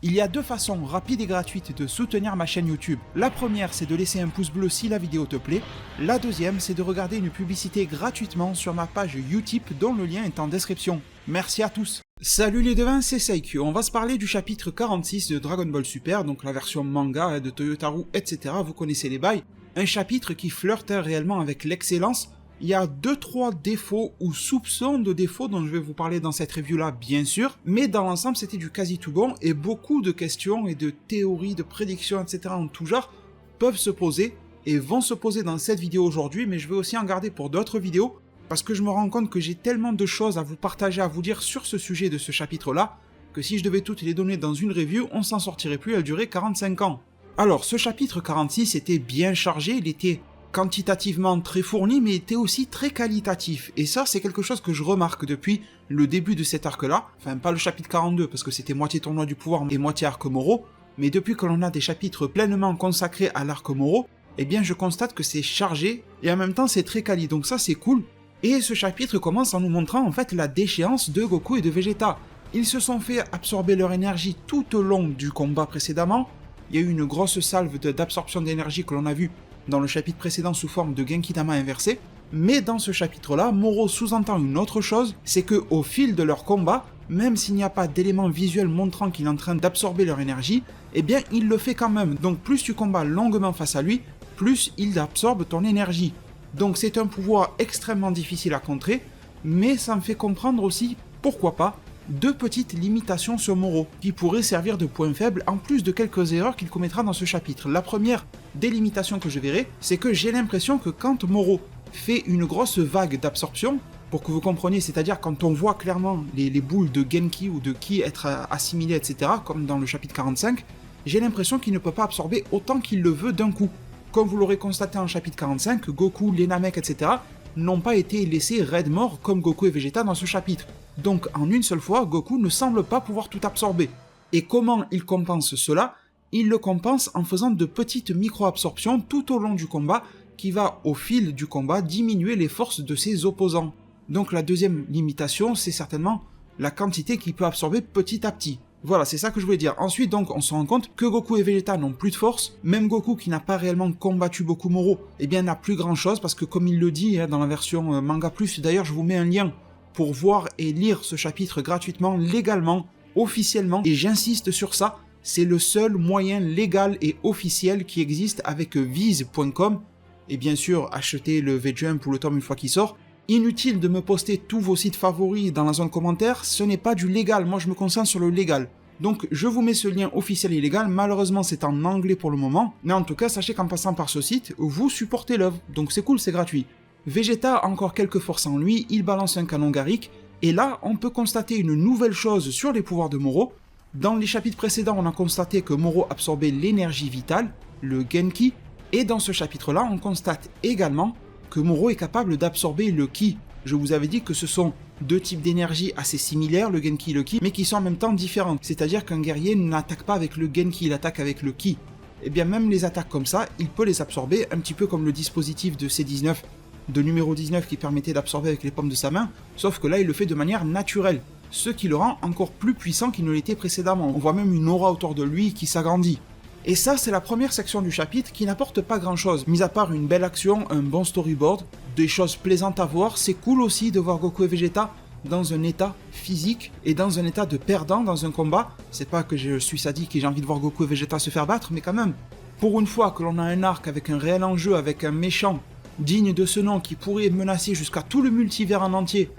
Il y a deux façons rapides et gratuites de soutenir ma chaîne YouTube. La première, c'est de laisser un pouce bleu si la vidéo te plaît. La deuxième, c'est de regarder une publicité gratuitement sur ma page Utip dont le lien est en description. Merci à tous. Salut les devins, c'est Saikyu. On va se parler du chapitre 46 de Dragon Ball Super, donc la version manga de Toyotaru, etc. Vous connaissez les bails. Un chapitre qui flirte réellement avec l'excellence. Il y a 2-3 défauts ou soupçons de défauts dont je vais vous parler dans cette review-là, bien sûr, mais dans l'ensemble, c'était du quasi tout bon, et beaucoup de questions et de théories, de prédictions, etc. en tout genre, peuvent se poser, et vont se poser dans cette vidéo aujourd'hui, mais je vais aussi en garder pour d'autres vidéos, parce que je me rends compte que j'ai tellement de choses à vous partager, à vous dire sur ce sujet de ce chapitre-là, que si je devais toutes les donner dans une review, on s'en sortirait plus, elle durait 45 ans. Alors, ce chapitre 46 était bien chargé, il était quantitativement très fourni, mais était aussi très qualitatif. Et ça, c'est quelque chose que je remarque depuis le début de cet arc-là. Enfin, pas le chapitre 42, parce que c'était moitié tournoi du pouvoir et moitié arc Moro. Mais depuis que l'on a des chapitres pleinement consacrés à l'arc Moro, eh bien, je constate que c'est chargé, et en même temps, c'est très quali. Donc ça, c'est cool. Et ce chapitre commence en nous montrant, en fait, la déchéance de Goku et de Vegeta. Ils se sont fait absorber leur énergie tout au long du combat précédemment. Il y a eu une grosse salve d'absorption d'énergie que l'on a vue dans le chapitre précédent sous forme de Genkidama inversé, mais dans ce chapitre-là, Moro sous-entend une autre chose, c'est que au fil de leur combat, même s'il n'y a pas d'éléments visuels montrant qu'il est en train d'absorber leur énergie, eh bien il le fait quand même, donc plus tu combats longuement face à lui, plus il absorbe ton énergie. Donc c'est un pouvoir extrêmement difficile à contrer, mais ça me fait comprendre aussi, pourquoi pas, deux petites limitations sur Moro, qui pourraient servir de point faible en plus de quelques erreurs qu'il commettra dans ce chapitre. La première des limitations que je verrai, c'est que j'ai l'impression que quand Moro fait une grosse vague d'absorption, pour que vous compreniez, c'est-à-dire quand on voit clairement les boules de Genki ou de Ki être assimilées, etc., comme dans le chapitre 45, j'ai l'impression qu'il ne peut pas absorber autant qu'il le veut d'un coup. Comme vous l'aurez constaté en chapitre 45, Goku, les Namek, etc., n'ont pas été laissés raides morts comme Goku et Vegeta dans ce chapitre. Donc en une seule fois, Goku ne semble pas pouvoir tout absorber. Et comment il compense cela ? Il le compense en faisant de petites micro-absorptions tout au long du combat qui va, au fil du combat, diminuer les forces de ses opposants. Donc la deuxième limitation, c'est certainement la quantité qu'il peut absorber petit à petit. Voilà, c'est ça que je voulais dire. Ensuite, donc, on se rend compte que Goku et Vegeta n'ont plus de force. Même Goku, qui n'a pas réellement combattu beaucoup Moro, eh bien, n'a plus grand chose, parce que comme il le dit dans la version Manga Plus, d'ailleurs, je vous mets un lien pour voir et lire ce chapitre gratuitement, légalement, officiellement, et j'insiste sur ça, c'est le seul moyen légal et officiel qui existe avec Viz.com, et bien sûr, achetez le V-Jump ou le tome une fois qu'il sort. Inutile de me poster tous vos sites favoris dans la zone commentaire, ce n'est pas du légal, moi je me concentre sur le légal. Donc je vous mets ce lien officiel et légal, malheureusement c'est en anglais pour le moment, mais en tout cas sachez qu'en passant par ce site, vous supportez l'œuvre, donc c'est cool, c'est gratuit. Vegeta a encore quelques forces en lui, il balance un canon Garrick, et là on peut constater une nouvelle chose sur les pouvoirs de Moro. Dans les chapitres précédents on a constaté que Moro absorbait l'énergie vitale, le Genki, et dans ce chapitre-là on constate également que Moro est capable d'absorber le Ki. Je vous avais dit que ce sont deux types d'énergie assez similaires, le Genki et le Ki, mais qui sont en même temps différentes. C'est-à-dire qu'un guerrier n'attaque pas avec le Genki, il attaque avec le Ki. Et bien même les attaques comme ça, il peut les absorber, un petit peu comme le dispositif de C19, de numéro 19 qui permettait d'absorber avec les paumes de sa main, sauf que là il le fait de manière naturelle, ce qui le rend encore plus puissant qu'il ne l'était précédemment. On voit même une aura autour de lui qui s'agrandit. Et ça, c'est la première section du chapitre qui n'apporte pas grand-chose, mis à part une belle action, un bon storyboard, des choses plaisantes à voir. C'est cool aussi de voir Goku et Vegeta dans un état physique et dans un état de perdant dans un combat. C'est pas que je suis sadique et j'ai envie de voir Goku et Vegeta se faire battre, mais quand même, pour une fois que l'on a un arc avec un réel enjeu, avec un méchant digne de ce nom qui pourrait menacer jusqu'à tout le multivers en entier,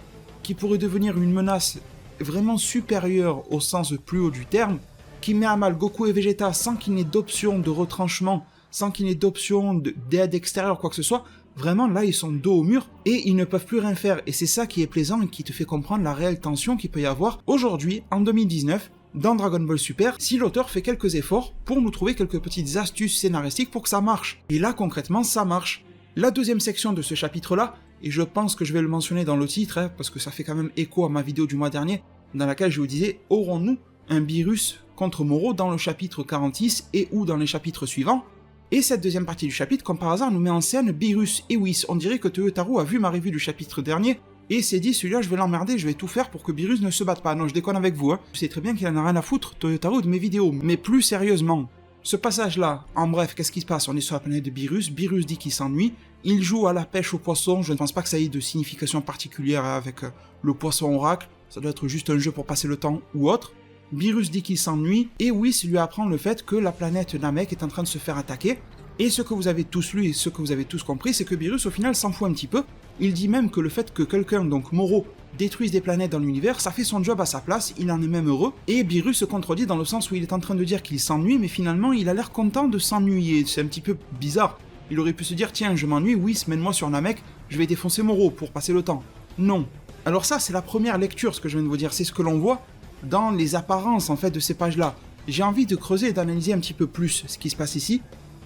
qui pourrait devenir une menace vraiment supérieure au sens plus haut du terme, qui met à mal Goku et Vegeta sans qu'il n'ait d'option de retranchement, sans qu'il n'ait d'option d'aide extérieure, quoi que ce soit, vraiment là ils sont dos au mur et ils ne peuvent plus rien faire. Et c'est ça qui est plaisant et qui te fait comprendre la réelle tension qu'il peut y avoir aujourd'hui, en 2019, dans Dragon Ball Super, si l'auteur fait quelques efforts pour nous trouver quelques petites astuces scénaristiques pour que ça marche. Et là concrètement ça marche. La deuxième section de ce chapitre-là, et je pense que je vais le mentionner dans le titre, parce que ça fait quand même écho à ma vidéo du mois dernier, dans laquelle je vous disais, aurons-nous un Beerus contre Moro dans le chapitre 46 et ou dans les chapitres suivants. Et cette deuxième partie du chapitre, comme par hasard, nous met en scène Beerus et Whis. On dirait que Toyotaru a vu ma review du chapitre dernier et s'est dit celui-là je vais l'emmerder, je vais tout faire pour que Beerus ne se batte pas. Non, je déconne avec vous, hein. Je sais très bien qu'il en a rien à foutre, Toyotaru, de mes vidéos, mais plus sérieusement. Ce passage-là, en bref, qu'est-ce qui se passe? On est sur la planète de Beerus, Beerus dit qu'il s'ennuie, il joue à la pêche au poisson, je ne pense pas que ça ait de signification particulière avec le poisson oracle, ça doit être juste un jeu pour passer le temps ou autre. Beerus dit qu'il s'ennuie, et Whis lui apprend le fait que la planète Namek est en train de se faire attaquer, et ce que vous avez tous lu et ce que vous avez tous compris, c'est que Beerus au final s'en fout un petit peu. Il dit même que le fait que quelqu'un, donc Moro, détruise des planètes dans l'univers, ça fait son job à sa place, il en est même heureux, et Beerus se contredit dans le sens où il est en train de dire qu'il s'ennuie, mais finalement il a l'air content de s'ennuyer, c'est un petit peu bizarre. Il aurait pu se dire, tiens, je m'ennuie, Whis, mène-moi sur Namek, je vais défoncer Moro pour passer le temps. Non. Alors ça, c'est la première lecture, ce que je viens de vous dire, c'est ce que l'on voit dans les apparences en fait de ces pages-là. J'ai envie de creuser et d'analyser un petit peu plus ce qui se passe ici,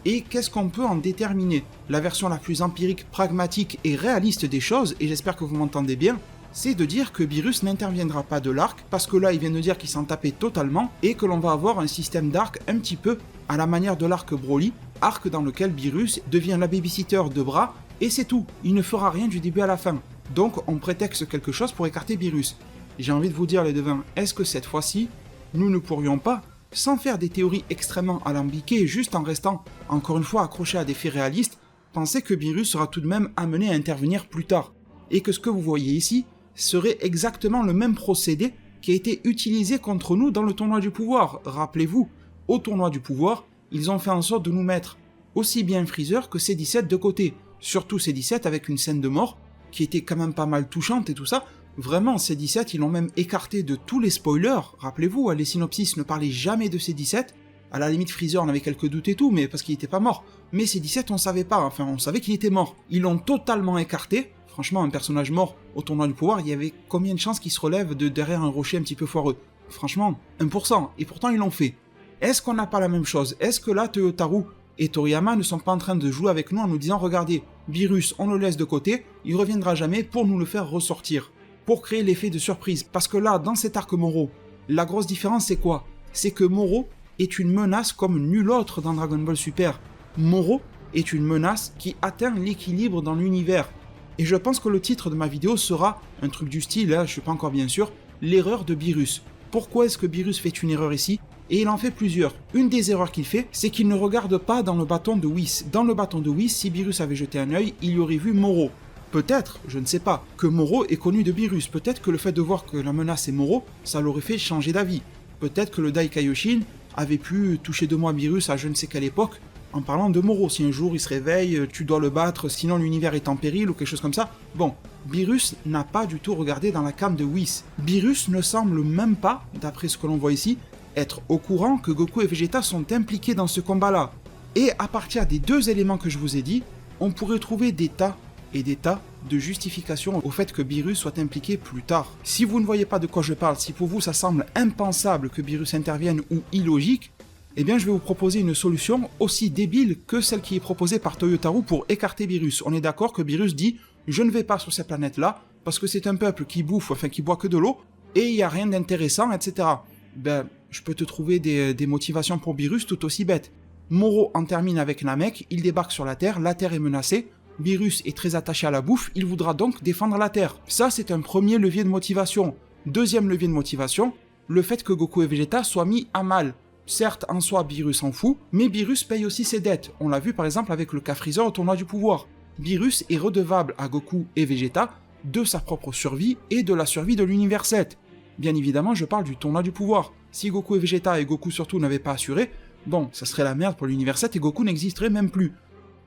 et qu'est-ce qu'on peut en déterminer. La version la plus empirique, pragmatique et réaliste des choses, et j'espère que vous m'entendez bien, c'est de dire que Beerus n'interviendra pas de l'arc, parce que là il vient de dire qu'il s'en tapait totalement, et que l'on va avoir un système d'arc un petit peu à la manière de l'arc Broly, arc dans lequel Beerus devient la babysitter de Bras, et c'est tout, il ne fera rien du début à la fin. Donc on prétexte quelque chose pour écarter Beerus. J'ai envie de vous dire les devins, est-ce que cette fois-ci, nous ne pourrions pas, sans faire des théories extrêmement alambiquées, juste en restant, encore une fois, accrochés à des faits réalistes, penser que Beerus sera tout de même amené à intervenir plus tard, et que ce que vous voyez ici serait exactement le même procédé qui a été utilisé contre nous dans le tournoi du pouvoir. Rappelez-vous, au tournoi du pouvoir, ils ont fait en sorte de nous mettre aussi bien Freezer que C17 de côté, surtout C17 avec une scène de mort qui était quand même pas mal touchante et tout ça. Vraiment, C17, ils l'ont même écarté de tous les spoilers. Rappelez-vous, les synopsis ne parlaient jamais de C17. À la limite, Freezer, on avait quelques doutes et tout, mais parce qu'il était pas mort. Mais C17, on savait pas, enfin, on savait qu'il était mort. Ils l'ont totalement écarté. Franchement, un personnage mort au tournoi du pouvoir, il y avait combien de chances qu'il se relève de derrière un rocher un petit peu foireux? Franchement, 1%. Et pourtant, ils l'ont fait. Est-ce qu'on n'a pas la même chose? Est-ce que là, Toyotaru et Toriyama ne sont pas en train de jouer avec nous en nous disant, regardez, Beerus, on le laisse de côté, il reviendra jamais pour nous le faire ressortir, pour créer l'effet de surprise. Parce que là, dans cet arc Moro, la grosse différence c'est quoi? C'est que Moro est une menace comme nul autre dans Dragon Ball Super. Moro est une menace qui atteint l'équilibre dans l'univers. Et je pense que le titre de ma vidéo sera un truc du style, je suis pas encore bien sûr, l'erreur de Beerus. Pourquoi est-ce que Beerus fait une erreur ici? Et il en fait plusieurs. Une des erreurs qu'il fait, c'est qu'il ne regarde pas dans le bâton de Whis. Dans le bâton de Whis, si Beerus avait jeté un œil, il y aurait vu Moro. Peut-être, je ne sais pas, que Moro est connu de Beerus. Peut-être que le fait de voir que la menace est Moro, ça l'aurait fait changer d'avis. Peut-être que le Dai Kaioshin avait pu toucher de moi Beerus à je ne sais quelle époque, en parlant de Moro. Si un jour il se réveille, tu dois le battre, sinon l'univers est en péril ou quelque chose comme ça. Bon, Beerus n'a pas du tout regardé dans la cam de Whis. Beerus ne semble même pas, d'après ce que l'on voit ici, être au courant que Goku et Vegeta sont impliqués dans ce combat-là. Et à partir des deux éléments que je vous ai dit, on pourrait trouver des tas et des tas de justifications au fait que Beerus soit impliqué plus tard. Si vous ne voyez pas de quoi je parle, si pour vous ça semble impensable que Beerus intervienne ou illogique, eh bien je vais vous proposer une solution aussi débile que celle qui est proposée par Toyotaru pour écarter Beerus. On est d'accord que Beerus dit « je ne vais pas sur cette planète-là parce que c'est un peuple qui bouffe, enfin qui boit que de l'eau, et il n'y a rien d'intéressant, etc. » Ben, je peux te trouver des motivations pour Beerus tout aussi bêtes. Moro en termine avec Namek, il débarque sur la Terre est menacée, Beerus est très attaché à la bouffe, il voudra donc défendre la Terre. Ça, c'est un premier levier de motivation. Deuxième levier de motivation, le fait que Goku et Vegeta soient mis à mal. Certes, en soi, Beerus s'en fout, mais Beerus paye aussi ses dettes. On l'a vu par exemple avec le cas Freezer au tournoi du pouvoir. Beerus est redevable à Goku et Vegeta de sa propre survie et de la survie de l'univers 7. Bien évidemment, je parle du tournoi du pouvoir. Si Goku et Vegeta, et Goku surtout, n'avaient pas assuré, bon, ça serait la merde pour l'univers 7 et Goku n'existerait même plus.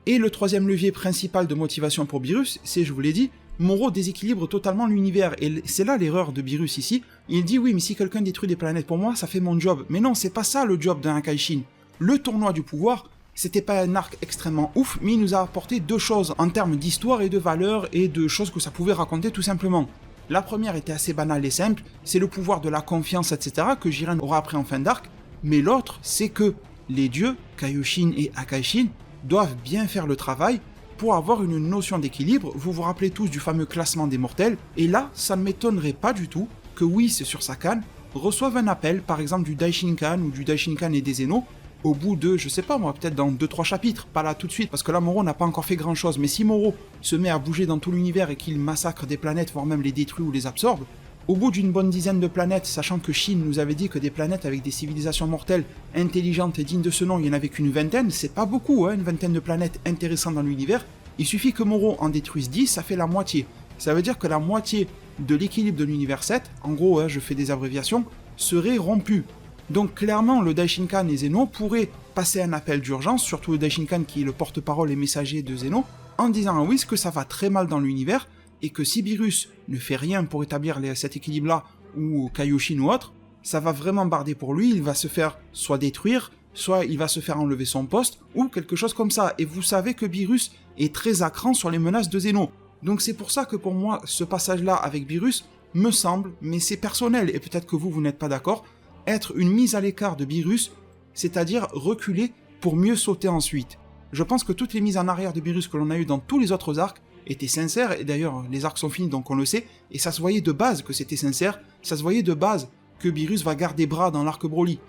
Et le troisième levier principal de motivation pour Beerus, c'est, je vous l'ai dit, Moro déséquilibre totalement l'univers. Et c'est là l'erreur de Beerus ici. Il dit oui, mais si quelqu'un détruit des planètes pour moi, ça fait mon job. Mais non, c'est pas ça le job d'un Akaishin. Le tournoi du pouvoir, c'était pas un arc extrêmement ouf, mais il nous a apporté deux choses en termes d'histoire et de valeur et de choses que ça pouvait raconter tout simplement. La première était assez banale et simple, c'est le pouvoir de la confiance, etc. que Jiren aura appris en fin d'arc, mais l'autre, c'est que les dieux, Kaioshin et Akaishin, doivent bien faire le travail pour avoir une notion d'équilibre. Vous vous rappelez tous du fameux classement des mortels, et là, ça ne m'étonnerait pas du tout que Whis sur sa canne reçoive un appel, par exemple du Daishinkan ou du Daishinkan et des Zeno, au bout de, je sais pas moi, peut-être dans 2-3 chapitres, pas là tout de suite, parce que là Moro n'a pas encore fait grand chose, mais si Moro se met à bouger dans tout l'univers et qu'il massacre des planètes, voire même les détruit ou les absorbe, au bout d'une bonne dizaine de planètes, sachant que Shin nous avait dit que des planètes avec des civilisations mortelles, intelligentes et dignes de ce nom, il n'y en avait qu'une vingtaine, c'est pas beaucoup, hein, une vingtaine de planètes intéressantes dans l'univers, il suffit que Moro en détruise 10, ça fait la moitié. Ça veut dire que la moitié de l'équilibre de l'univers 7, en gros, hein, je fais des abréviations, serait rompue. Donc clairement, le Daishinkan et Zeno pourraient passer un appel d'urgence, surtout le Daishinkan qui est le porte-parole et messager de Zeno, en disant à Whis que ça va très mal dans l'univers, et que si Beerus ne fait rien pour établir cet équilibre-là, ou Kaioshin ou autre, ça va vraiment barder pour lui, il va se faire soit détruire, soit il va se faire enlever son poste, ou quelque chose comme ça. Et vous savez que Beerus est très à cran sur les menaces de Zeno. Donc c'est pour ça que pour moi, ce passage-là avec Beerus me semble, mais c'est personnel, et peut-être que vous n'êtes pas d'accord, être une mise à l'écart de Beerus, c'est-à-dire reculer pour mieux sauter ensuite. Je pense que toutes les mises en arrière de Beerus que l'on a eues dans tous les autres arcs étaient sincères, et d'ailleurs les arcs sont finis donc on le sait, et ça se voyait de base que c'était sincère, ça se voyait de base que Beerus va garder bras dans l'arc Broly.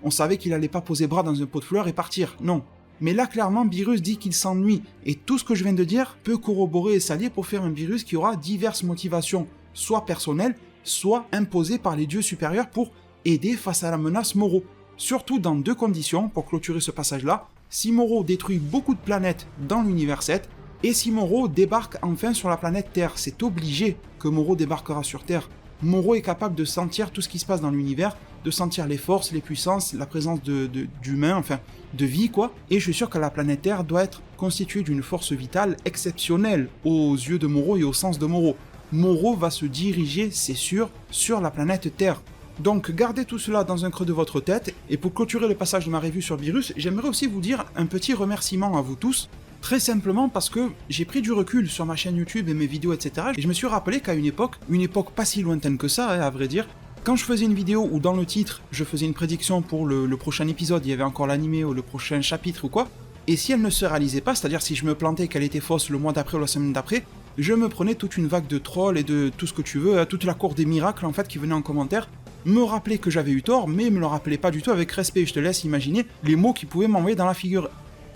On savait qu'il allait pas poser bras dans un pot de fleurs et partir, non. Mais là clairement Beerus dit qu'il s'ennuie, et tout ce que je viens de dire peut corroborer et s'allier pour faire un Beerus qui aura diverses motivations, soit personnelles, soit imposées par les dieux supérieurs pour aider face à la menace Moro. Surtout dans 2 conditions pour clôturer ce passage-là, si Moro détruit beaucoup de planètes dans l'univers 7, et si Moro débarque enfin sur la planète Terre. C'est obligé que Moro débarquera sur Terre. Moro est capable de sentir tout ce qui se passe dans l'univers, de sentir les forces, les puissances, la présence d'humains, enfin de vie quoi, et je suis sûr que la planète Terre doit être constituée d'une force vitale exceptionnelle aux yeux de Moro et au sens de Moro. Moro va se diriger, c'est sûr, sur la planète Terre. Donc gardez tout cela dans un creux de votre tête, et pour clôturer le passage de ma review sur Beerus, j'aimerais aussi vous dire un petit remerciement à vous tous, très simplement parce que j'ai pris du recul sur ma chaîne YouTube et mes vidéos etc, et je me suis rappelé qu'à une époque pas si lointaine que ça, à vrai dire, quand je faisais une vidéo où dans le titre je faisais une prédiction pour le prochain épisode, il y avait encore l'animé ou le prochain chapitre ou quoi, et si elle ne se réalisait pas, c'est-à-dire si je me plantais qu'elle était fausse le mois d'après ou la semaine d'après, je me prenais toute une vague de trolls et de tout ce que tu veux, toute la cour des miracles en fait qui venait en commentaire, me rappeler que j'avais eu tort, mais me le rappelait pas du tout avec respect. Je te laisse imaginer les mots qu'ils pouvaient m'envoyer dans la figure.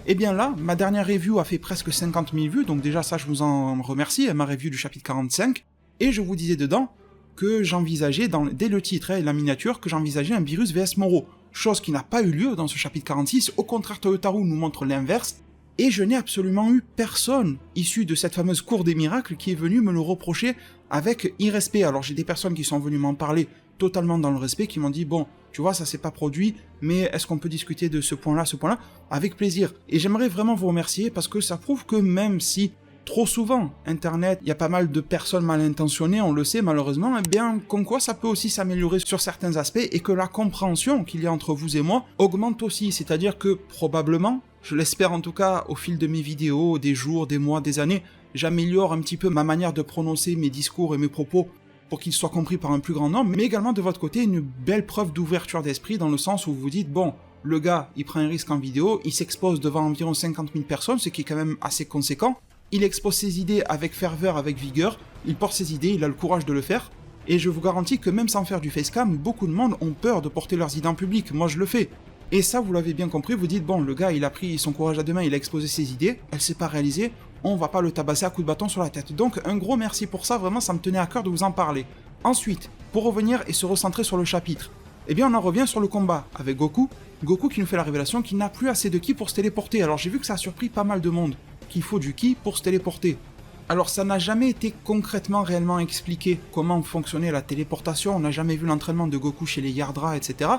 Et bien là, ma dernière review a fait presque 50 000 vues, donc déjà ça je vous en remercie, ma review du chapitre 45, et je vous disais dedans que j'envisageais, dès le titre et la miniature, que j'envisageais un Beerus vs Moro, chose qui n'a pas eu lieu dans ce chapitre 46, au contraire Toyotaru nous montre l'inverse, et je n'ai absolument eu personne issu de cette fameuse cour des miracles qui est venu me le reprocher avec irrespect. Alors j'ai des personnes qui sont venues m'en parler totalement dans le respect, qui m'ont dit bon, tu vois, ça s'est pas produit, mais est-ce qu'on peut discuter de ce point-là, avec plaisir. Et j'aimerais vraiment vous remercier parce que ça prouve que même si trop souvent, Internet, il y a pas mal de personnes mal intentionnées, on le sait malheureusement, eh bien, comme quoi ça peut aussi s'améliorer sur certains aspects et que la compréhension qu'il y a entre vous et moi augmente aussi, c'est-à-dire que probablement, je l'espère en tout cas, au fil de mes vidéos, des jours, des mois, des années, j'améliore un petit peu ma manière de prononcer mes discours et mes propos pour qu'ils soient compris par un plus grand nombre, mais également de votre côté une belle preuve d'ouverture d'esprit dans le sens où vous vous dites, bon, le gars, il prend un risque en vidéo, il s'expose devant environ 50 000 personnes, ce qui est quand même assez conséquent, il expose ses idées avec ferveur, avec vigueur, il porte ses idées, il a le courage de le faire, et je vous garantis que même sans faire du facecam, beaucoup de monde ont peur de porter leurs idées en public, moi je le fais. Et ça, vous l'avez bien compris, vous dites, bon, le gars, il a pris son courage à deux mains, il a exposé ses idées, elle s'est pas réalisée, on va pas le tabasser à coups de bâton sur la tête. Donc, un gros merci pour ça, vraiment, ça me tenait à cœur de vous en parler. Ensuite, pour revenir et se recentrer sur le chapitre, eh bien, on en revient sur le combat avec Goku. Goku qui nous fait la révélation qu'il n'a plus assez de ki pour se téléporter. Alors, j'ai vu que ça a surpris pas mal de monde, qu'il faut du ki pour se téléporter. Alors, ça n'a jamais été concrètement, réellement expliqué comment fonctionnait la téléportation, on n'a jamais vu l'entraînement de Goku chez les Yardra, etc.,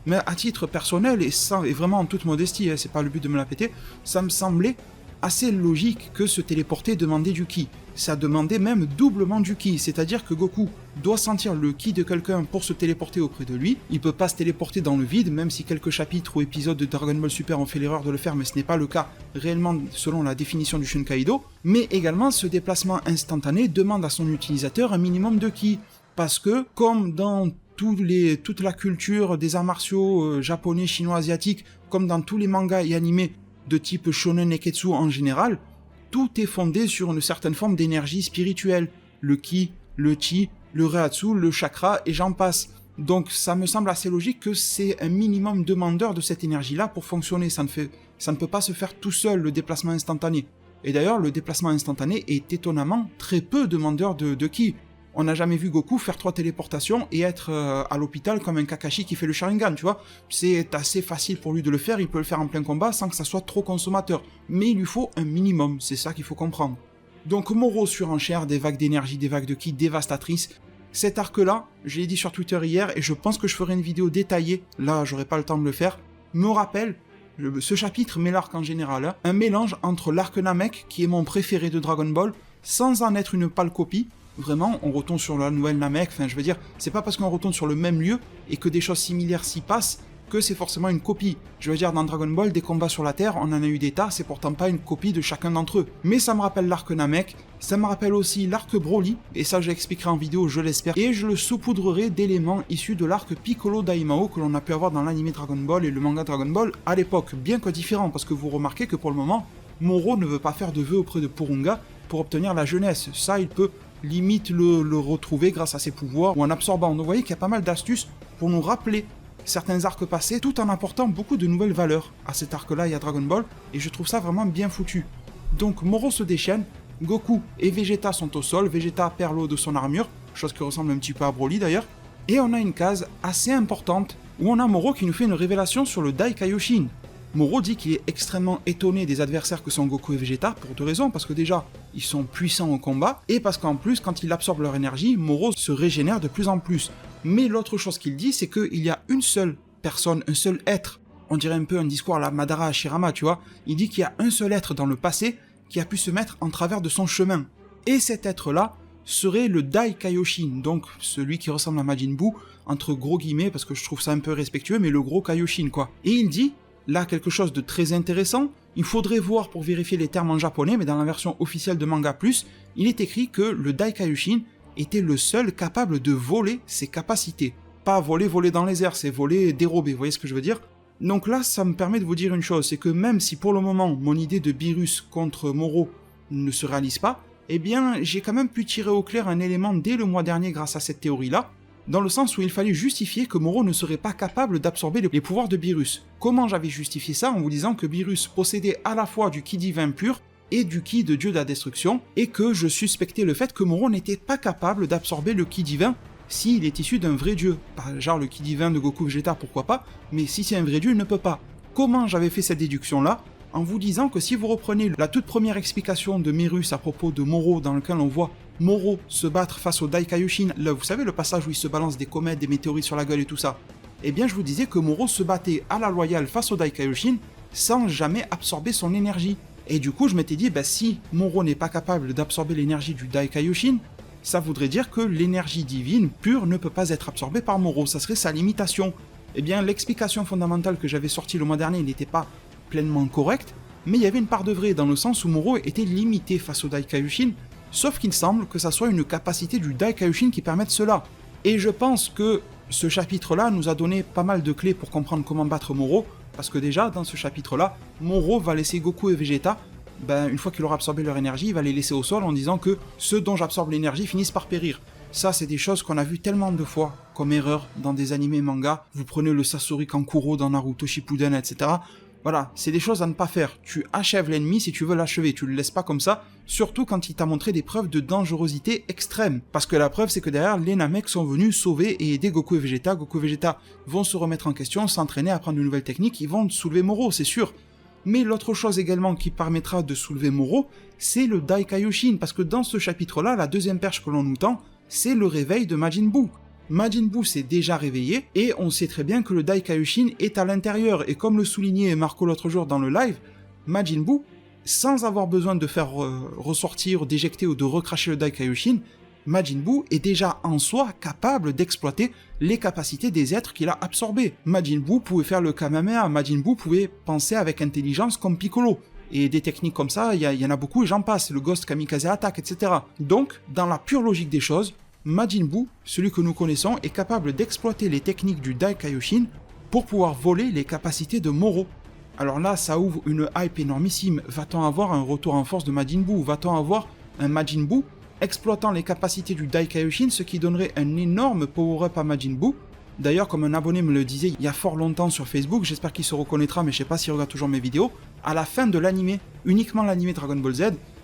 mais à titre personnel, et vraiment en toute modestie, c'est pas le but de me la péter, ça me semblait assez logique que se téléporter demandait du ki. Ça demandait même doublement du ki, c'est-à-dire que Goku doit sentir le ki de quelqu'un pour se téléporter auprès de lui, il peut pas se téléporter dans le vide, même si quelques chapitres ou épisodes de Dragon Ball Super ont fait l'erreur de le faire, mais ce n'est pas le cas réellement selon la définition du Shunkaido, mais également ce déplacement instantané demande à son utilisateur un minimum de ki, parce que, comme dans toute la culture des arts martiaux japonais, chinois, asiatiques, comme dans tous les mangas et animés de type shonen neketsu en général, tout est fondé sur une certaine forme d'énergie spirituelle. Le ki, le chi, le reatsu, le chakra, et j'en passe. Donc ça me semble assez logique que c'est un minimum demandeur de cette énergie-là pour fonctionner. Ça ne peut pas se faire tout seul, le déplacement instantané. Et d'ailleurs, le déplacement instantané est étonnamment très peu demandeur de ki. On n'a jamais vu Goku faire 3 téléportations et être à l'hôpital comme un Kakashi qui fait le Sharingan, tu vois. C'est assez facile pour lui de le faire, il peut le faire en plein combat sans que ça soit trop consommateur. Mais il lui faut un minimum, c'est ça qu'il faut comprendre. Donc Moro surenchère, des vagues d'énergie, des vagues de ki dévastatrices. Cet arc-là, je l'ai dit sur Twitter hier et je pense que je ferai une vidéo détaillée, là j'aurai pas le temps de le faire, me rappelle, ce chapitre, mais l'arc en général, hein, un mélange entre l'arc Namek, qui est mon préféré de Dragon Ball, sans en être une pâle copie. Vraiment, on retourne sur la nouvelle Namek, enfin je veux dire, c'est pas parce qu'on retourne sur le même lieu et que des choses similaires s'y passent que c'est forcément une copie. Je veux dire, dans Dragon Ball, des combats sur la Terre, on en a eu des tas, c'est pourtant pas une copie de chacun d'entre eux. Mais ça me rappelle l'arc Namek, ça me rappelle aussi l'arc Broly, et ça je l'expliquerai en vidéo, je l'espère, et je le saupoudrerai d'éléments issus de l'arc Piccolo Daimao que l'on a pu avoir dans l'anime Dragon Ball et le manga Dragon Ball à l'époque, bien que différent, parce que vous remarquez que pour le moment, Moro ne veut pas faire de vœux auprès de Purunga pour obtenir la jeunesse. Ça, il peut limite le retrouver grâce à ses pouvoirs ou en absorbant. Donc vous voyez qu'il y a pas mal d'astuces pour nous rappeler certains arcs passés tout en apportant beaucoup de nouvelles valeurs à cet arc-là et à Dragon Ball, et je trouve ça vraiment bien foutu. Donc Moro se déchaîne, Goku et Vegeta sont au sol, Vegeta perd l'eau de son armure, chose qui ressemble un petit peu à Broly d'ailleurs, et on a une case assez importante où on a Moro qui nous fait une révélation sur le Dai Kaioshin. Moro dit qu'il est extrêmement étonné des adversaires que sont Goku et Vegeta, pour 2 raisons, parce que déjà, ils sont puissants au combat, et parce qu'en plus, quand il absorbe leur énergie, Moro se régénère de plus en plus. Mais l'autre chose qu'il dit, c'est qu'il y a une seule personne, un seul être, on dirait un peu un discours à la Madara Hashirama, tu vois, il dit qu'il y a un seul être dans le passé qui a pu se mettre en travers de son chemin. Et cet être-là serait le Dai Kaioshin, donc celui qui ressemble à Majin Buu, entre gros guillemets, parce que je trouve ça un peu respectueux, mais le gros Kaioshin, quoi. Et il dit, là, quelque chose de très intéressant, il faudrait voir pour vérifier les termes en japonais, mais dans la version officielle de Manga Plus, il est écrit que le Dai Kaioshin était le seul capable de voler ses capacités. Pas voler dans les airs, c'est voler dérobé, vous voyez ce que je veux dire? Donc là, ça me permet de vous dire une chose, c'est que même si pour le moment, mon idée de Beerus contre Moro ne se réalise pas, eh bien, j'ai quand même pu tirer au clair un élément dès le mois dernier grâce à cette théorie-là, dans le sens où il fallait justifier que Moro ne serait pas capable d'absorber les pouvoirs de Beerus. Comment j'avais justifié ça? En vous disant que Beerus possédait à la fois du ki divin pur et du ki de dieu de la destruction, et que je suspectais le fait que Moro n'était pas capable d'absorber le ki divin s'il est issu d'un vrai dieu. Genre le ki divin de Goku Vegeta, pourquoi pas, mais si c'est un vrai dieu, il ne peut pas. Comment j'avais fait cette déduction-là? En vous disant que si vous reprenez la toute première explication de Merus à propos de Moro, dans lequel on voit Moro se battre face au Dai Kaioshin, là vous savez le passage où il se balance des comètes, des météorites sur la gueule et tout ça, eh bien je vous disais que Moro se battait à la loyale face au Dai Kaioshin sans jamais absorber son énergie. Et du coup je m'étais dit, si Moro n'est pas capable d'absorber l'énergie du Dai Kaioshin, ça voudrait dire que l'énergie divine pure ne peut pas être absorbée par Moro, ça serait sa limitation. Eh bien l'explication fondamentale que j'avais sortie le mois dernier n'était pas pleinement correcte, mais il y avait une part de vrai dans le sens où Moro était limité face au Dai Kaioshin, sauf qu'il semble que ça soit une capacité du Dai Kaioshin qui permette cela. Et je pense que ce chapitre-là nous a donné pas mal de clés pour comprendre comment battre Moro, parce que déjà, dans ce chapitre-là, Moro va laisser Goku et Vegeta, une fois qu'il aura absorbé leur énergie, il va les laisser au sol en disant que ceux dont j'absorbe l'énergie finissent par périr. Ça, c'est des choses qu'on a vues tellement de fois comme erreur dans des animés mangas. Vous prenez le Sasori Kankuro dans Naruto Shippuden, etc. Voilà, c'est des choses à ne pas faire. Tu achèves l'ennemi si tu veux l'achever, tu le laisses pas comme ça, surtout quand il t'a montré des preuves de dangerosité extrême. Parce que la preuve, c'est que derrière, les Namek sont venus sauver et aider Goku et Vegeta. Goku et Vegeta vont se remettre en question, s'entraîner, apprendre de nouvelles techniques, ils vont soulever Moro, c'est sûr. Mais l'autre chose également qui permettra de soulever Moro, c'est le Dai Kaioshin, parce que dans ce chapitre-là, la deuxième perche que l'on nous tend, c'est le réveil de Majin Buu. Majin Buu s'est déjà réveillé, et on sait très bien que le Dai Kaioshin est à l'intérieur, et comme le soulignait Marco l'autre jour dans le live, Majin Buu, sans avoir besoin de faire ressortir, d'éjecter ou de recracher le Dai Kaioshin, Majin Buu est déjà en soi capable d'exploiter les capacités des êtres qu'il a absorbés. Majin Buu pouvait faire le Kamehameha, Majin Buu pouvait penser avec intelligence comme Piccolo. Et des techniques comme ça, il y en a beaucoup et j'en passe, le Ghost Kamikaze Attack, etc. Donc, dans la pure logique des choses, Majin Buu, celui que nous connaissons, est capable d'exploiter les techniques du Dai Kaioshin pour pouvoir voler les capacités de Moro. Alors là, ça ouvre une hype énormissime. Va-t-on avoir un retour en force de Majin Buu? Va-t-on avoir un Majin Buu exploitant les capacités du Dai Kaioshin, ce qui donnerait un énorme power-up à Majin Buu, D'ailleurs, comme un abonné me le disait il y a fort longtemps sur Facebook, j'espère qu'il se reconnaîtra, mais je sais pas s'il regarde toujours mes vidéos, à la fin de l'animé, uniquement l'animé Dragon Ball Z,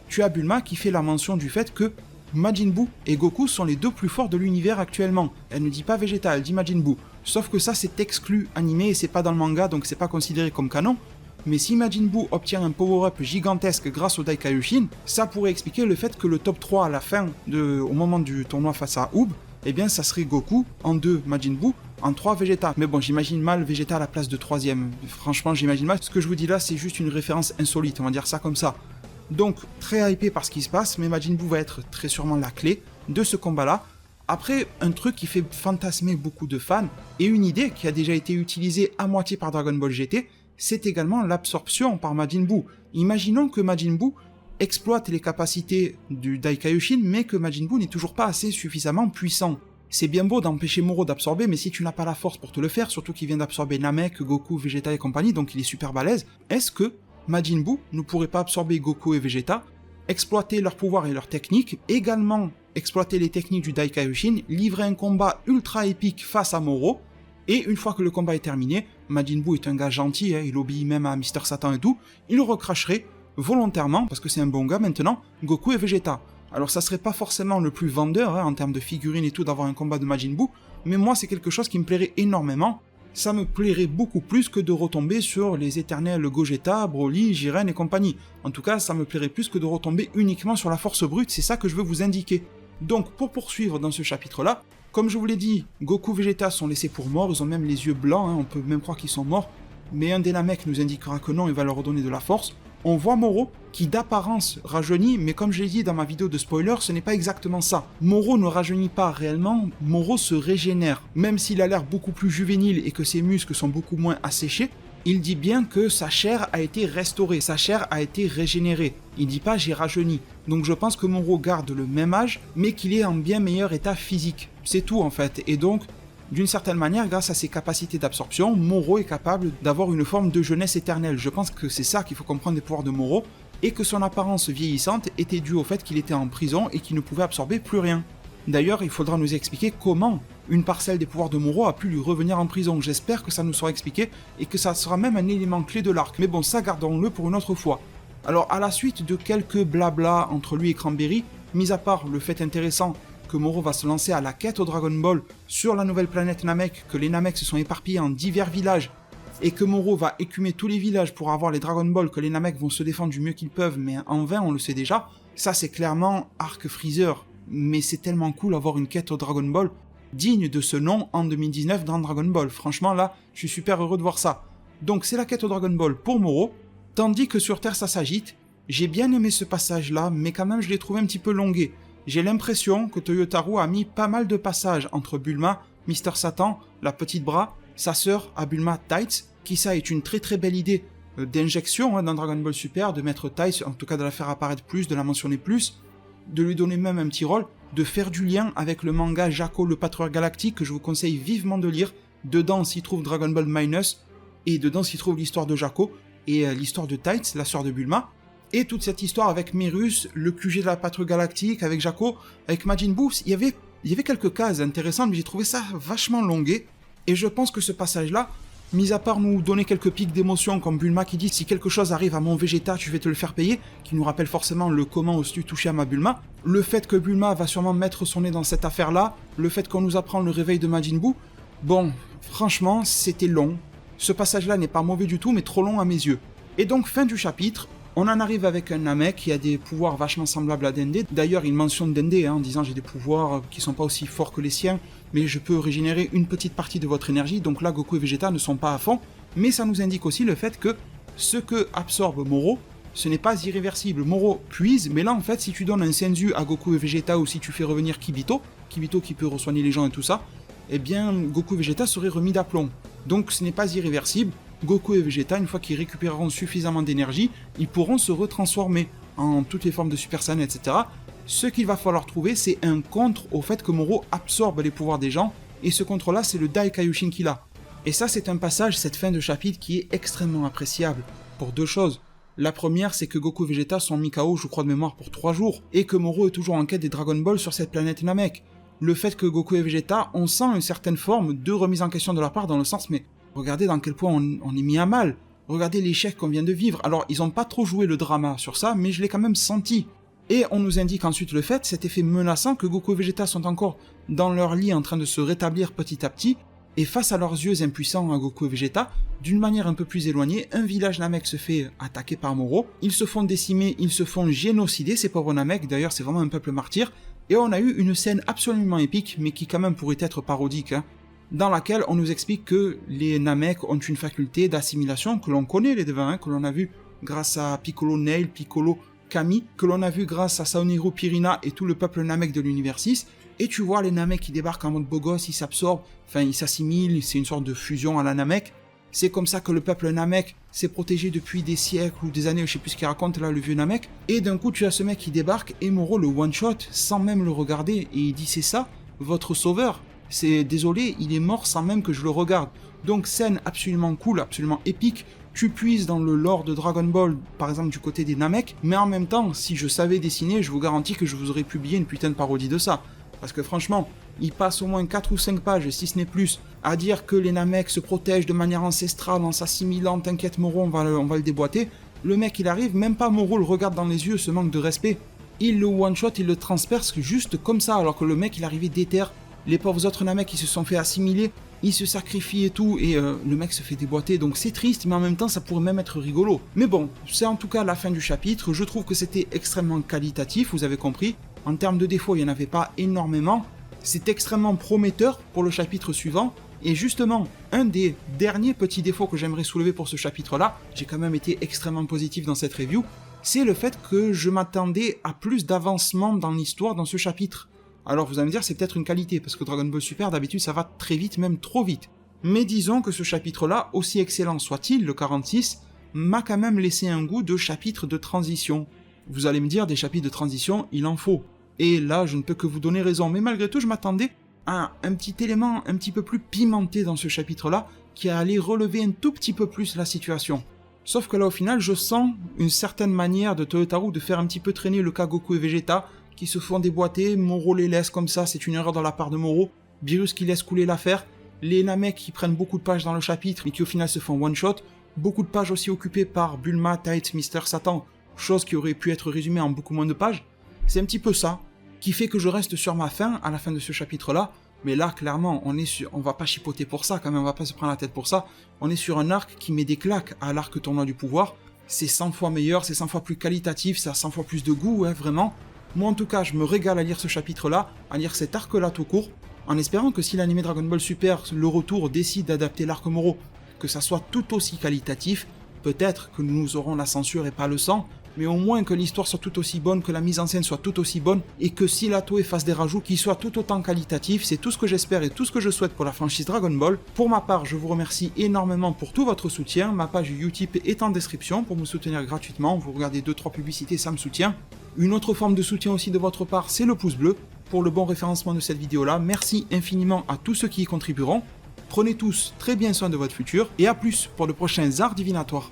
tu as Bulma qui fait la mention du fait que Majin Buu et Goku sont les deux plus forts de l'univers actuellement. Elle ne dit pas Vegeta, elle dit Majin Buu. Sauf que ça c'est exclu animé et c'est pas dans le manga, donc c'est pas considéré comme canon. Mais si Majin Buu obtient un power-up gigantesque grâce au Daikaioshin, ça pourrait expliquer le fait que le top 3 à la fin, au moment du tournoi face à Oob, eh bien ça serait Goku, en 2 Majin Buu, en 3 Vegeta. Mais bon, j'imagine mal Vegeta à la place de 3ème. Franchement, j'imagine mal. Ce que je vous dis là, c'est juste une référence insolite, on va dire ça comme ça. Donc, très hypé par ce qui se passe, mais Majin Buu va être très sûrement la clé de ce combat-là. Après, un truc qui fait fantasmer beaucoup de fans, et une idée qui a déjà été utilisée à moitié par Dragon Ball GT, c'est également l'absorption par Majin Buu. Imaginons que Majin Buu exploite les capacités du Daikaioshin, mais que Majin Buu n'est toujours pas assez suffisamment puissant. C'est bien beau d'empêcher Moro d'absorber, mais si tu n'as pas la force pour te le faire, surtout qu'il vient d'absorber Namek, Goku, Vegeta et compagnie, donc il est super balèze, est-ce que Majin Buu ne pourrait pas absorber Goku et Vegeta, exploiter leurs pouvoirs et leurs techniques, également exploiter les techniques du Daikaioshin, livrer un combat ultra épique face à Moro, et une fois que le combat est terminé, Majin Buu est un gars gentil, il obéit même à Mister Satan et tout, il recracherait volontairement, parce que c'est un bon gars maintenant, Goku et Vegeta. Alors ça serait pas forcément le plus vendeur en termes de figurines et tout d'avoir un combat de Majin Buu, mais moi c'est quelque chose qui me plairait énormément. Ça me plairait beaucoup plus que de retomber sur les éternels Gogeta, Broly, Jiren et compagnie. En tout cas, ça me plairait plus que de retomber uniquement sur la force brute, c'est ça que je veux vous indiquer. Donc pour poursuivre dans ce chapitre-là, comme je vous l'ai dit, Goku et Vegeta sont laissés pour morts, ils ont même les yeux blancs, on peut même croire qu'ils sont morts, mais un des Namek nous indiquera que non, il va leur redonner de la force. On voit Moro, qui d'apparence rajeunit, mais comme je l'ai dit dans ma vidéo de spoiler, ce n'est pas exactement ça. Moro ne rajeunit pas réellement, Moro se régénère. Même s'il a l'air beaucoup plus juvénile et que ses muscles sont beaucoup moins asséchés, il dit bien que sa chair a été restaurée, sa chair a été régénérée. Il dit pas j'ai rajeuni. Donc je pense que Moro garde le même âge, mais qu'il est en bien meilleur état physique. C'est tout en fait, et donc d'une certaine manière, grâce à ses capacités d'absorption, Moro est capable d'avoir une forme de jeunesse éternelle. Je pense que c'est ça qu'il faut comprendre des pouvoirs de Moro, et que son apparence vieillissante était due au fait qu'il était en prison et qu'il ne pouvait absorber plus rien. D'ailleurs, il faudra nous expliquer comment une parcelle des pouvoirs de Moro a pu lui revenir en prison. J'espère que ça nous sera expliqué, et que ça sera même un élément clé de l'arc. Mais bon, ça gardons-le pour une autre fois. Alors, à la suite de quelques blabla entre lui et Cranberry, mis à part le fait intéressant que Moro va se lancer à la quête au Dragon Ball sur la nouvelle planète Namek, que les Namek se sont éparpillés en divers villages, et que Moro va écumer tous les villages pour avoir les Dragon Ball, que les Namek vont se défendre du mieux qu'ils peuvent, mais en vain, on le sait déjà, ça c'est clairement arc Freezer, mais c'est tellement cool d'avoir une quête au Dragon Ball digne de ce nom en 2019 dans Dragon Ball. Franchement là, je suis super heureux de voir ça. Donc c'est la quête au Dragon Ball pour Moro, tandis que sur Terre ça s'agite. J'ai bien aimé ce passage là, mais quand même je l'ai trouvé un petit peu longué. J'ai l'impression que Toyotarou a mis pas mal de passages entre Bulma, Mister Satan, la petite bras, sa sœur à Bulma Tights, qui ça est une très très belle idée d'injection dans Dragon Ball Super, de mettre Tights, en tout cas de la faire apparaître plus, de la mentionner plus, de lui donner même un petit rôle, de faire du lien avec le manga Jaco le Patrouilleur Galactique que je vous conseille vivement de lire. Dedans s'y trouve Dragon Ball Minus, et dedans s'y trouve l'histoire de Jaco, et l'histoire de Tights, la sœur de Bulma, et toute cette histoire avec Merus, le QG de la Patrouille Galactique, avec Jaco, avec Majin Buu, il y avait quelques cases intéressantes, mais j'ai trouvé ça vachement longué, et je pense que ce passage-là, mis à part nous donner quelques pics d'émotion, comme Bulma qui dit « si quelque chose arrive à mon Vegeta, je vais te le faire payer », qui nous rappelle forcément le « comment oses-tu toucher à ma Bulma », le fait que Bulma va sûrement mettre son nez dans cette affaire-là, le fait qu'on nous apprend le réveil de Majin Buu, bon, franchement, c'était long. Ce passage-là n'est pas mauvais du tout, mais trop long à mes yeux. Et donc, fin du chapitre, on en arrive avec un Namek qui a des pouvoirs vachement semblables à Dende. D'ailleurs, il mentionne Dende en disant j'ai des pouvoirs qui sont pas aussi forts que les siens, mais je peux régénérer une petite partie de votre énergie. Donc là, Goku et Vegeta ne sont pas à fond. Mais ça nous indique aussi le fait que ce que absorbe Moro, ce n'est pas irréversible. Moro puise, mais là en fait, si tu donnes un Senzu à Goku et Vegeta ou si tu fais revenir Kibito qui peut re-soigner les gens et tout ça, eh bien Goku et Vegeta seraient remis d'aplomb. Donc ce n'est pas irréversible. Goku et Vegeta, une fois qu'ils récupéreront suffisamment d'énergie, ils pourront se retransformer en toutes les formes de Super Saiyan, etc. Ce qu'il va falloir trouver, c'est un contre au fait que Moro absorbe les pouvoirs des gens, et ce contre-là, c'est le Daikaioshin qu'il a. Et ça, c'est un passage, cette fin de chapitre, qui est extrêmement appréciable, pour deux choses. La première, c'est que Goku et Vegeta sont mis KO, je crois de mémoire, pour 3 jours, et que Moro est toujours en quête des Dragon Ball sur cette planète Namek. le fait que Goku et Vegeta, on sent une certaine forme de remise en question de leur part dans le sens, mais regardez dans quel point on est mis à mal. Regardez l'échec qu'on vient de vivre. Alors, ils ont pas trop joué le drama sur ça, mais je l'ai quand même senti. Et on nous indique ensuite le fait, cet effet menaçant, que Goku et Vegeta sont encore dans leur lit en train de se rétablir petit à petit, et face à leurs yeux impuissants à Goku et Vegeta, d'une manière un peu plus éloignée, un village Namek se fait attaquer par Moro, ils se font décimer, ils se font génocider, ces pauvres Namek, d'ailleurs c'est vraiment un peuple martyr, et on a eu une scène absolument épique, mais qui quand même pourrait être parodique, dans laquelle on nous explique que les Namek ont une faculté d'assimilation que l'on connaît les devins, que l'on a vu grâce à Piccolo Nail, Piccolo Kami, que l'on a vu grâce à Saoniru Pirina et tout le peuple Namek de l'univers 6, et tu vois les Namek qui débarquent en mode beau gosse, ils s'absorbent, enfin ils s'assimilent, c'est une sorte de fusion à la Namek. C'est comme ça que le peuple Namek s'est protégé depuis des siècles ou des années, je sais plus ce qu'il raconte là, le vieux Namek. Et d'un coup tu as ce mec qui débarque et Moro le one-shot sans même le regarder et il dit c'est ça, votre sauveur. C'est désolé, il est mort sans même que je le regarde. Donc scène absolument cool, absolument épique. Tu puises dans le lore de Dragon Ball, par exemple du côté des Namek, mais en même temps, si je savais dessiner, je vous garantis que je vous aurais publié une putain de parodie de ça. Parce que franchement, il passe au moins 4 ou 5 pages, si ce n'est plus, à dire que les Namek se protègent de manière ancestrale en s'assimilant, t'inquiète Moro, on va le déboîter. Le mec il arrive, même pas Moro le regarde dans les yeux, ce manque de respect. Il le one-shot, il le transperce juste comme ça, alors que le mec il arrivait déter. Les pauvres autres Namek qui se sont fait assimiler, ils se sacrifient et tout, et le mec se fait déboîter, donc c'est triste, mais en même temps ça pourrait même être rigolo. Mais bon, c'est en tout cas la fin du chapitre, je trouve que c'était extrêmement qualitatif, vous avez compris. En termes de défauts, il n'y en avait pas énormément. C'est extrêmement prometteur pour le chapitre suivant. Et justement, un des derniers petits défauts que j'aimerais soulever pour ce chapitre-là, j'ai quand même été extrêmement positif dans cette review, c'est le fait que je m'attendais à plus d'avancement dans l'histoire dans ce chapitre. Alors vous allez me dire, c'est peut-être une qualité, parce que Dragon Ball Super, d'habitude, ça va très vite, même trop vite. Mais disons que ce chapitre-là, aussi excellent soit-il, le 46, m'a quand même laissé un goût de chapitre de transition. Vous allez me dire, des chapitres de transition, il en faut. Et là, je ne peux que vous donner raison, mais malgré tout, je m'attendais à un petit élément un petit peu plus pimenté dans ce chapitre-là, qui allait relever un tout petit peu plus la situation. Sauf que là, au final, je sens une certaine manière de Toyotarou de faire un petit peu traîner le cas Goku et Vegeta, qui se font déboîter, Moro les laisse comme ça, c'est une erreur de la part de Moro, Beerus qui laisse couler l'affaire, les Namek qui prennent beaucoup de pages dans le chapitre, mais qui au final se font one-shot, beaucoup de pages aussi occupées par Bulma, Tight, Mister Satan, chose qui aurait pu être résumée en beaucoup moins de pages. C'est un petit peu ça qui fait que je reste sur ma faim à la fin de ce chapitre-là, mais là, clairement, on va pas chipoter pour ça, quand même, on va pas se prendre la tête pour ça. On est sur un arc qui met des claques à l'arc tournoi du pouvoir, c'est 100 fois meilleur, c'est 100 fois plus qualitatif, ça a 100 fois plus de goût, vraiment. Moi, en tout cas, je me régale à lire ce chapitre-là, à lire cet arc-là tout court, en espérant que si l'anime Dragon Ball Super, le retour, décide d'adapter l'arc Moro, que ça soit tout aussi qualitatif, peut-être que nous aurons la censure et pas le sang, mais au moins que l'histoire soit tout aussi bonne, que la mise en scène soit tout aussi bonne, et que si la Toei fasse des rajouts qui soient tout autant qualitatifs, c'est tout ce que j'espère et tout ce que je souhaite pour la franchise Dragon Ball. Pour ma part, je vous remercie énormément pour tout votre soutien, ma page Utip est en description pour me soutenir gratuitement, vous regardez 2-3 publicités, ça me soutient. Une autre forme de soutien aussi de votre part, c'est le pouce bleu, pour le bon référencement de cette vidéo-là, merci infiniment à tous ceux qui y contribueront. Prenez tous très bien soin de votre futur, et à plus pour de prochains arts divinatoires.